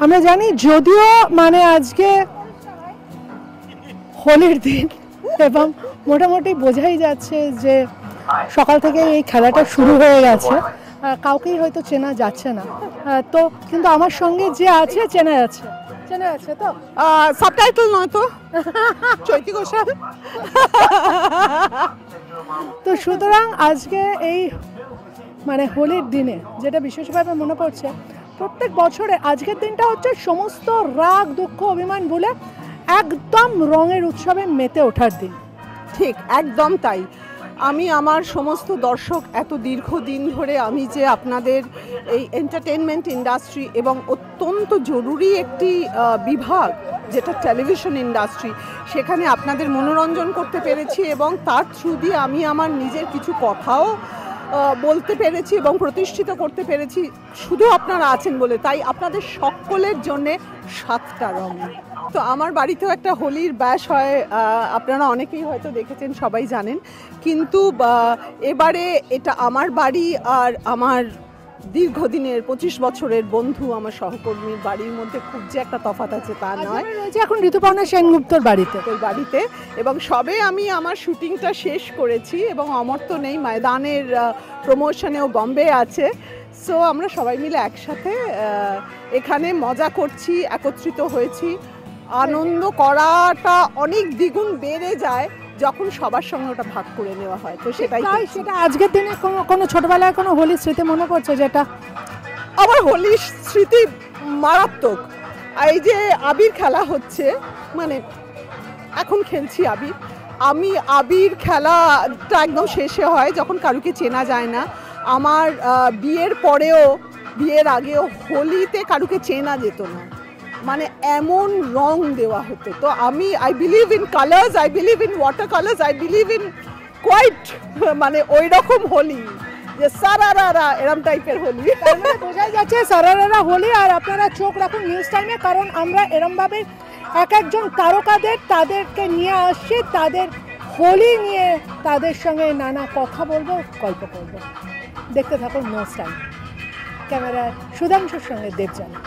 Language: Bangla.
আমরা জানি যদিও মানে আজকে হোলির দিন এবং মোটামুটি বোঝাই যাচ্ছে যে সকাল থেকে এই খেলাটা শুরু হয়ে গেছে, কাউকেই হয়তো চেনা যাচ্ছে না, তো কিন্তু আমার সঙ্গে যে আছে চেনা যাচ্ছে তো সাবটাইটেল নয় তো চৈতি ঘোষাল। তো সুতরাং আজকে এই মানে হোলির দিনে যেটা বিশেষভাবে মনে পড়ছে, প্রত্যেক বছরে আজকের দিনটা হচ্ছে সমস্ত রাগ দুঃখ অভিমান ভুলে একদম রঙের উৎসবে মেতে ওঠার দিন। ঠিক একদম তাই। আমি আমার সমস্ত দর্শক এত দীর্ঘদিন ধরে আমি যে আপনাদের এই এন্টারটেনমেন্ট ইন্ডাস্ট্রি এবং অত্যন্ত জরুরি একটি বিভাগ যেটা টেলিভিশন ইন্ডাস্ট্রি, সেখানে আপনাদের মনোরঞ্জন করতে পেরেছি এবং তার থ্রু দিয়ে আমি আমার নিজের কিছু কথাও বলতে পেরেছি এবং প্রতিষ্ঠিত করতে পেরেছি শুধু আপনারা আছেন বলে। তাই আপনাদের সকলের জন্যে 7টা রঙ। তো আমার বাড়িতেও একটা হোলির ব্যাশ হয়, আপনারা অনেকেই হয়তো দেখেছেন, সবাই জানেন, কিন্তু এবারে এটা আমার বাড়ি আর আমার দীর্ঘদিনের 25 বছরের বন্ধু আমার সহকর্মীর বাড়ির মধ্যে খুব যে একটা তফাৎ আছে তা নয়। এখন ঋতুপর্ণা সেনগুপ্তর বাড়িতে এবং সবে আমি আমার শুটিংটা শেষ করেছি এবং অমর তো নেই, ময়দানের প্রমোশনেও বম্বে আছে। সো আমরা সবাই মিলে একসাথে এখানে মজা করছি, একত্রিত হয়েছি। আনন্দ করাটা অনেক দ্বিগুণ বেড়ে যায় যখন সবার সঙ্গে ওটা ভাগ করে নেওয়া হয়। তো সেটা আজকের দিনে কোনো ছোটবেলায় কোনো হোলির স্মৃতি মনে পড়ছে? যেটা আমার হোলির স্মৃতি মারাত্মক। এই যে আবির খেলা হচ্ছে, মানে এখন খেলছি আবির, আমি আবির খেলাটা একদম শেষে হয় যখন কারুকে চেনা যায় না। আমার বিয়ের পরেও, বিয়ের আগেও হোলিতে কারুকে চেনা যেত না, মানে এমন রং দেওয়া হতো। তো I believe in colours, I believe in water colours, I believe in quite মানে ওই রকম হোলি, যে সারারারা এরম টাইপের হোলি। বোঝাই যাচ্ছে সারারারা হোলি। আর আপনারা চোখ রাখুন নিউজ টাইমে, কারণ আমরা এরমভাবে এক একজন তাদেরকে নিয়ে আসছি, তাদের হোলি নিয়ে তাদের সঙ্গে নানা কথা বলবো, গল্প করবো। দেখতে থাকুন নিউজ টাইম। ক্যামেরায় সুধাংশুর সঙ্গে দেবযানী।